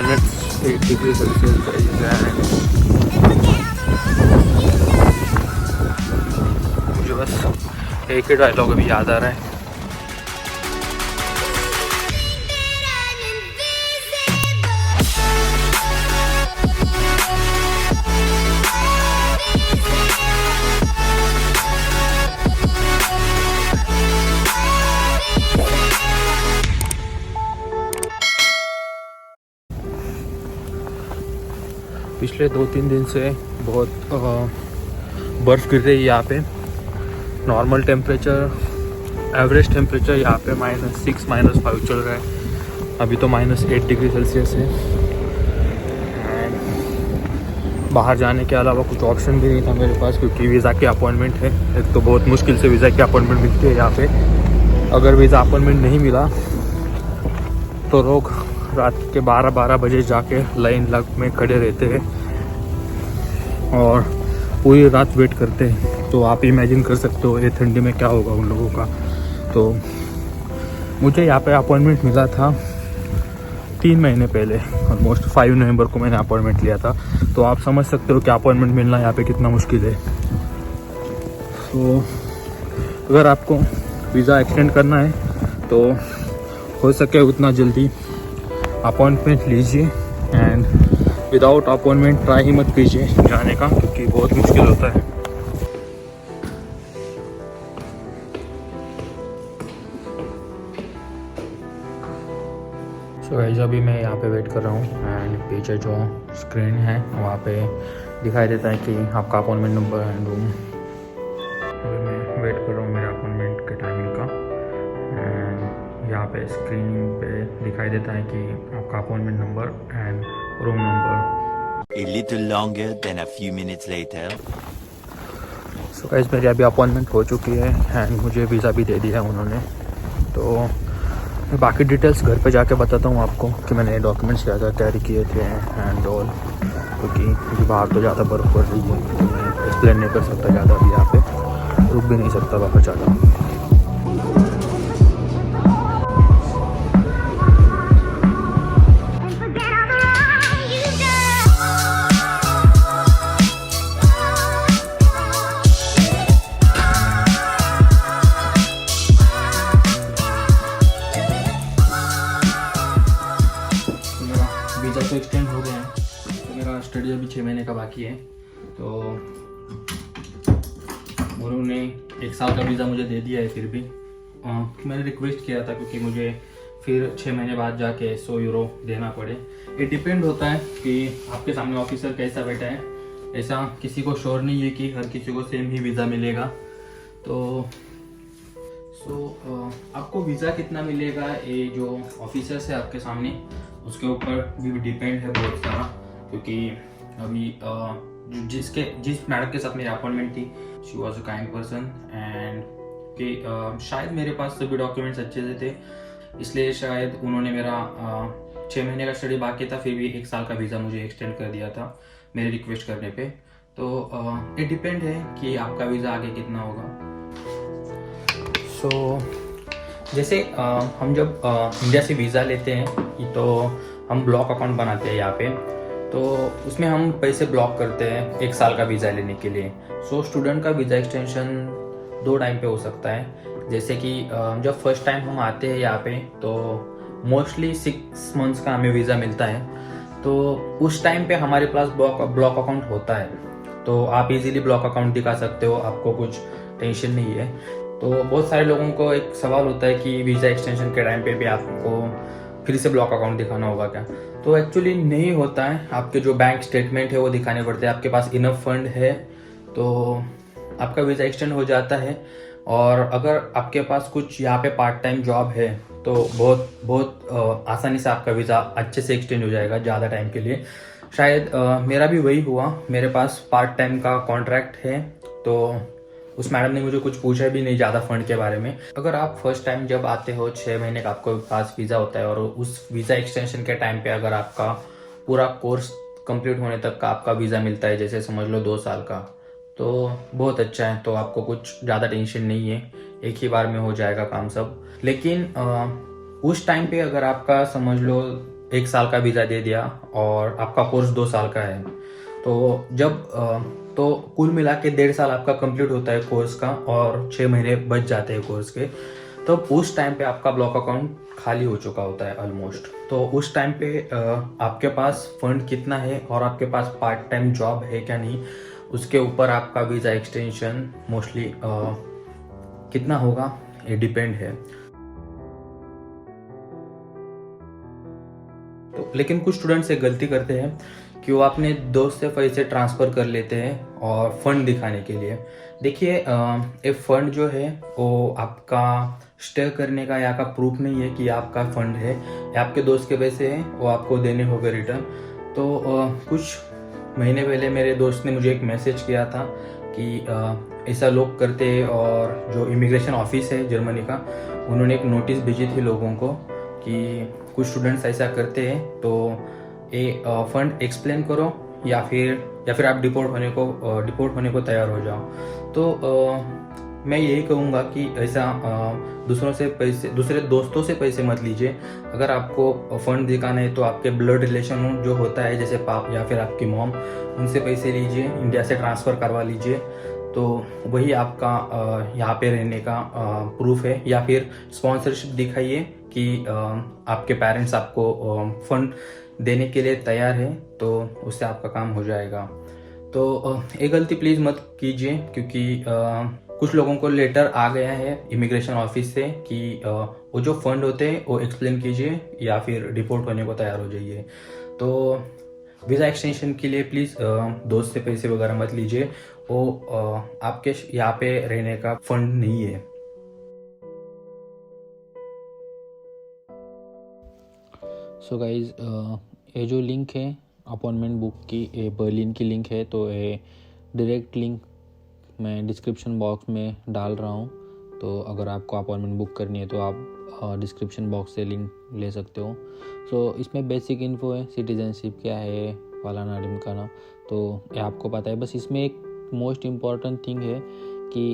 -8 degree Celsius है। मुझे बस एक ही डायलॉग अभी याद आ रहा है। पिछले 2-3 दिन से बहुत बर्फ़ गिर रही है यहाँ पे। नॉर्मल टेम्परेचर, एवरेज टेम्परेचर यहाँ पे -6 -5 चल रहा है। अभी तो -8 डिग्री सेल्सियस है। एंड बाहर जाने के अलावा कुछ ऑप्शन भी नहीं था मेरे पास, क्योंकि वीज़ा की अपॉइंटमेंट है। एक तो बहुत मुश्किल से वीज़ा की अपॉइंटमेंट मिलती है यहाँ पे। अगर वीज़ा अपॉइंटमेंट नहीं मिला तो लोग रात के 12 बजे जाके लाइन में खड़े रहते हैं और पूरी रात वेट करते हैं। तो आप इमेजिन कर सकते हो ये ठंडी में क्या होगा उन लोगों का। तो मुझे यहाँ पे अपॉइंटमेंट मिला था 3 महीने पहले, ऑलमोस्ट 5 नवंबर को मैंने अपॉइंटमेंट लिया था। तो आप समझ सकते हो कि अपॉइंटमेंट मिलना यहाँ पे कितना मुश्किल है। तो अगर आपको वीज़ा एक्सटेंड करना है तो हो सके उतना जल्दी अपॉइंटमेंट लीजिए। एंड विदाउट अपॉइंटमेंट ट्राई ही मत कीजिए जाने का, क्योंकि बहुत मुश्किल होता है। सो गाइस, अभी मैं यहाँ पे वेट कर रहा हूँ एंड पीछे जो स्क्रीन है वहाँ पे दिखाई देता है कि आपका अपॉइंटमेंट नंबर एंड रूम। अभी मैं वेट कर रहा हूँ मेरे अपॉइंटमेंट के टाइमिंग का। एंड यहाँ पे स्क्रीन पे दिखाई देता है कि आपका appointment number and room number. A little longer than a few minutes later. So guys, मेरी अभी अपॉइंटमेंट हो चुकी है एंड मुझे वीज़ा भी दे दिया है उन्होंने। तो मैं बाकी डिटेल्स घर पे जाके बताता हूँ आपको कि मैंने डॉक्यूमेंट्स क्या क्या कैरी किए थे एंड ऑल, क्योंकि बाहर तो ज़्यादा बर्फ़ पड़ रही है। तो मैं एक्सप्लेन नहीं कर सकता ज़्यादा अभी, यहाँ पे रुक भी नहीं सकता बाहर ज़्यादा। वीज़ा तो एक्सटेंड हो गया है, तो मेरा स्टडी अभी 6 महीने का बाकी है। तो उन्होंने 1 साल का वीज़ा मुझे दे दिया है। फिर भी मैंने रिक्वेस्ट किया था, क्योंकि मुझे फिर 6 महीने बाद जाके 100 यूरो देना पड़े। ये डिपेंड होता है कि आपके सामने ऑफिसर कैसा बैठा है। ऐसा किसी को श्योर नहीं है कि हर किसी को सेम ही वीज़ा मिलेगा। तो आपको वीज़ा कितना मिलेगा, ये जो ऑफिसर्स है आपके सामने, उसके ऊपर भी डिपेंड है बहुत सारा। क्योंकि अभी जिस मैडम के साथ मेरी अपॉइंटमेंट थी, she was a kind person and कि शायद मेरे पास सभी डॉक्यूमेंट्स अच्छे से थे, इसलिए शायद उन्होंने मेरा 6 महीने का स्टडी बाकी था, फिर भी 1 साल का वीज़ा मुझे एक्सटेंड कर दिया था मेरे रिक्वेस्ट करने पे। तो ये डिपेंड है कि आपका वीज़ा आगे कितना होगा। जैसे हम जब इंडिया से वीज़ा लेते हैं तो हम ब्लॉक अकाउंट बनाते हैं यहाँ पे। तो उसमें हम पैसे ब्लॉक करते हैं 1 साल का वीज़ा लेने के लिए। स्टूडेंट का वीज़ा एक्सटेंशन 2 टाइम पे हो सकता है। जैसे कि जब फर्स्ट टाइम हम आते हैं यहाँ पे, तो मोस्टली 6 मंथ्स का हमें वीज़ा मिलता है। तो उस टाइम पे हमारे पास ब्लॉक अकाउंट होता है, तो आप इजीली ब्लॉक अकाउंट दिखा सकते हो, आपको कुछ टेंशन नहीं है। तो बहुत सारे लोगों को एक सवाल होता है कि वीज़ा एक्सटेंशन के टाइम पे भी आपको फिर से ब्लॉक अकाउंट दिखाना होगा क्या। तो एक्चुअली नहीं होता है। आपके जो बैंक स्टेटमेंट है वो दिखाने पड़ते हैं। आपके पास इनफ फंड है तो आपका वीज़ा एक्सटेंड हो जाता है। और अगर आपके पास कुछ यहाँ पे पार्ट टाइम जॉब है तो बहुत आसानी से आपका वीज़ा अच्छे से एक्सटेंड हो जाएगा ज़्यादा टाइम के लिए। शायद मेरा भी वही हुआ। मेरे पास पार्ट टाइम का कॉन्ट्रैक्ट है, तो उस मैडम ने मुझे कुछ पूछा भी नहीं ज़्यादा फंड के बारे में। अगर आप फर्स्ट टाइम जब आते हो 6 महीने का आपको पास वीज़ा होता है, और उस वीज़ा एक्सटेंशन के टाइम पे अगर आपका पूरा कोर्स कंप्लीट होने तक का आपका वीज़ा मिलता है, जैसे समझ लो 2 साल का, तो बहुत अच्छा है। तो आपको कुछ ज़्यादा टेंशन नहीं है, एक ही बार में हो जाएगा काम सब। लेकिन उस टाइम पे अगर आपका समझ लो 1 साल का वीज़ा दे दिया और आपका कोर्स 2 साल का है, तो जब तो कुल मिला के 1.5 साल आपका कंप्लीट होता है कोर्स का और 6 महीने बच जाते हैं कोर्स के, तो उस टाइम पे आपका ब्लॉक अकाउंट खाली हो चुका होता है ऑलमोस्ट। तो उस टाइम पे आपके पास फंड कितना है और आपके पास पार्ट टाइम जॉब है क्या नहीं, उसके ऊपर आपका वीज़ा एक्सटेंशन मोस्टली कितना होगा ये डिपेंड है। तो लेकिन कुछ स्टूडेंट्स एक गलती करते हैं कि वो अपने दोस्त से पैसे ट्रांसफ़र कर लेते हैं और फंड दिखाने के लिए। देखिए ये फंड जो है वो आपका स्टे करने का या का प्रूफ नहीं है कि आपका फंड है, या आपके दोस्त के पैसे हैं वो आपको देने होंगे रिटर्न। तो कुछ महीने पहले मेरे दोस्त ने मुझे एक मैसेज किया था कि ऐसा लोग करते हैं, और जो इमिग्रेशन ऑफिस है जर्मनी का, उन्होंने एक नोटिस भेजी थी लोगों को कि कुछ स्टूडेंट्स ऐसा करते हैं, तो ये फंड एक्सप्लेन करो या फिर आप डिपोर्ट होने को तैयार हो जाओ। तो मैं यही कहूँगा कि ऐसा दूसरे दोस्तों से पैसे मत लीजिए। अगर आपको फंड दिखाना है तो आपके ब्लड रिलेशन जो होता है, जैसे पाप या फिर आपकी मॉम, उनसे पैसे लीजिए, इंडिया से ट्रांसफ़र करवा लीजिए, तो वही आपका यहाँ पे रहने का प्रूफ है। या फिर स्पॉन्सरशिप दिखाइए कि आपके पेरेंट्स आपको फंड देने के लिए तैयार है, तो उससे आपका काम हो जाएगा। तो ये गलती प्लीज़ मत कीजिए, क्योंकि कुछ लोगों को लेटर आ गया है इमिग्रेशन ऑफिस से कि वो जो फंड होते हैं वो एक्सप्लेन कीजिए या फिर डिपोर्ट होने को तैयार हो जाइए। तो वीज़ा एक्सटेंशन के लिए प्लीज़ दोस्त से पैसे वगैरह मत लीजिए, वो आपके यहाँ पे रहने का फंड नहीं है। सो गाइज, ये जो लिंक है अपॉइंटमेंट बुक की, ये बर्लिन की लिंक है, तो ये डायरेक्ट लिंक मैं डिस्क्रिप्शन बॉक्स में डाल रहा हूँ। तो अगर आपको अपॉइंटमेंट बुक करनी है तो आप डिस्क्रिप्शन बॉक्स से लिंक ले सकते हो। सो इसमें बेसिक इन्फो है, सिटीजनशिप क्या है, फलाना ढिमकाना, तो ये आपको पता है। बस इसमें एक मोस्ट इम्पॉर्टेंट थिंग है कि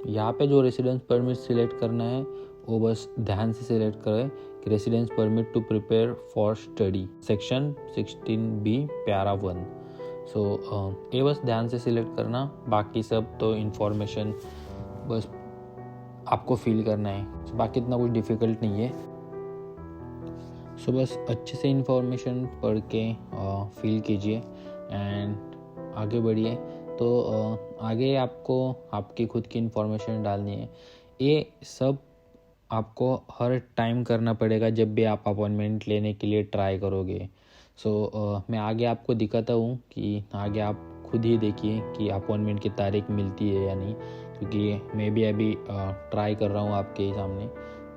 यहाँ पे जो रेसिडेंस परमिट सिलेक्ट करना है वो बस ध्यान से सिलेक्ट करें कि residence permit to prepare for study, section 16B para 1। सो ये बस ध्यान से सिलेक्ट करना, बाकी सब तो इन्फॉर्मेशन बस आपको फिल करना है। so, बाकी इतना कुछ डिफ़िकल्ट नहीं है। सो बस अच्छे से इन्फॉर्मेशन पढ़ के फिल कीजिए एंड आगे बढ़िए। तो आगे आपको आपकी खुद की इन्फॉर्मेशन डालनी है। ये सब आपको हर टाइम करना पड़ेगा जब भी आप अपॉइंटमेंट लेने के लिए ट्राई करोगे। सो मैं आगे आपको दिखाता हूँ कि आगे आप खुद ही देखिए कि अपॉइंटमेंट की तारीख मिलती है या नहीं, क्योंकि मैं भी अभी ट्राई कर रहा हूँ आपके सामने।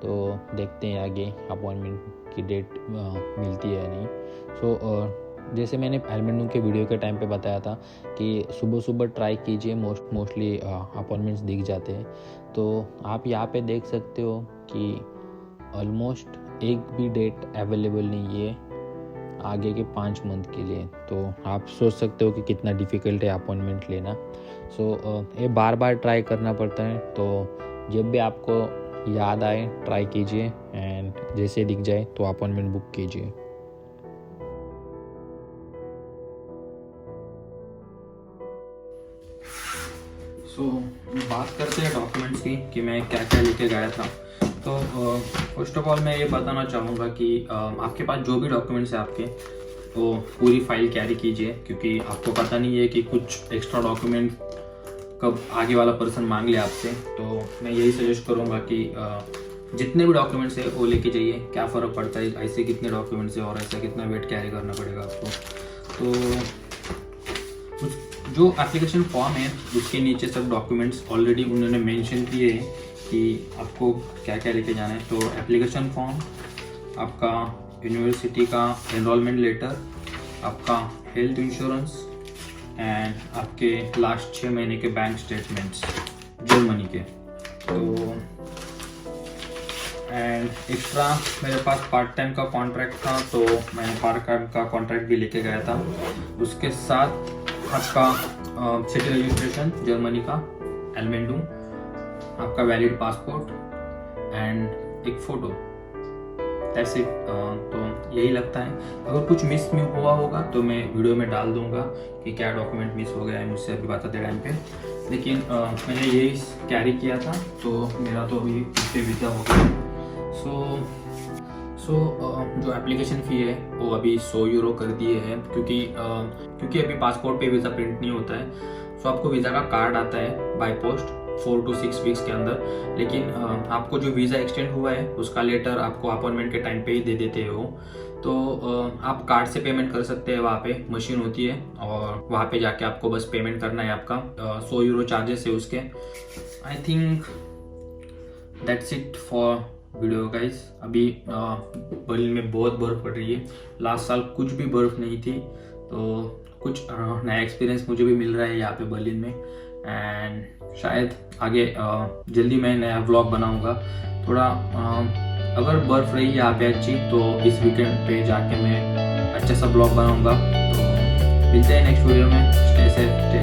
तो देखते हैं आगे अपॉइंटमेंट की डेट मिलती है या नहीं। सो जैसे मैंने एलमेंडू के वीडियो के टाइम पे बताया था कि सुबह सुबह ट्राई कीजिए, मोस्टली अपॉइंटमेंट्स दिख जाते हैं। तो आप यहाँ पे देख सकते हो कि ऑलमोस्ट एक भी डेट अवेलेबल नहीं है आगे के 5 मंथ के लिए। तो आप सोच सकते हो कि कितना डिफ़िकल्ट है अपॉइंटमेंट लेना। सो ये बार बार ट्राई करना पड़ता है। तो जब भी आपको याद आए ट्राई कीजिए एंड जैसे दिख जाए तो अपॉइंटमेंट बुक कीजिए। सो बात करते हैं डॉक्यूमेंट्स की कि मैं क्या क्या लेके गया था। तो फर्स्ट ऑफ ऑल मैं ये बताना चाहूँगा कि आपके पास जो भी डॉक्यूमेंट्स है आपके, तो पूरी फाइल कैरी कीजिए, क्योंकि आपको पता नहीं है कि कुछ एक्स्ट्रा डॉक्यूमेंट कब आगे वाला पर्सन मांग ले आपसे। तो मैं यही सजेस्ट करूँगा कि जितने भी डॉक्यूमेंट्स है वो लेके जाइए। क्या फ़र्क पड़ता है ऐसे कितने डॉक्यूमेंट्स है और ऐसा कितना वेट कैरी करना पड़ेगा आपको। तो जो एप्लीकेशन फॉर्म है उसके नीचे सब डॉक्यूमेंट्स ऑलरेडी उन्होंने मेंशन किए हैं कि आपको क्या क्या लेके जाना है। तो एप्लीकेशन फॉर्म, आपका यूनिवर्सिटी का एनरोलमेंट लेटर, आपका हेल्थ इंश्योरेंस एंड आपके लास्ट 6 महीने के बैंक स्टेटमेंट्स जर्मनी के। तो एंड एक्स्ट्रा मेरे पास पार्ट टाइम का कॉन्ट्रैक्ट था, तो मैंने पार्ट टाइम का कॉन्ट्रैक्ट भी लेके गया था। उसके साथ आपका सिटी रजिस्ट्रेशन जर्मनी का, एलमेंडू, आपका वैलिड पासपोर्ट एंड एक फ़ोटो। That's it. तो यही लगता है, अगर कुछ मिस में हुआ होगा तो मैं वीडियो में डाल दूंगा कि क्या डॉक्यूमेंट मिस हो गया है मुझसे अभी बताते टाइम पे। लेकिन मैंने यही कैरी किया था, तो मेरा तो अभी इस पे वीज़ा हो गया। सो जो एप्लीकेशन फ़ी है वो अभी 100 यूरो कर दिए हैं, क्योंकि अभी पासपोर्ट पे वीज़ा प्रिंट नहीं होता है। सो आपको वीज़ा का कार्ड आता है बाय पोस्ट 4 to 6 वीक्स के अंदर, लेकिन आपको जो वीज़ा एक्सटेंड हुआ है उसका लेटर आपको अपॉइंटमेंट के टाइम पे ही दे देते हो। तो आप कार्ड से पेमेंट कर सकते हैं, वहाँ पे मशीन होती है और वहाँ पे जाके आपको बस पेमेंट करना है। आपका 100 यूरो चार्जेस है उसके। I think that's it for video guys. अभी बर्लिन में बहुत बर्फ़ पड़ रही है, लास्ट साल कुछ भी बर्फ़ नहीं थी, तो कुछ नया एक्सपीरियंस मुझे भी मिल रहा है यहाँ पे बर्लिन में। एंड शायद आगे जल्दी मैं नया व्लॉग बनाऊंगा। थोड़ा अगर बर्फ़ रही यहाँ पे अच्छी तो इस वीकेंड पे जाके मैं अच्छा सा ब्लॉग बनाऊंगा। तो मिलते हैं नेक्स्ट वीडियो में। Stay safe, stay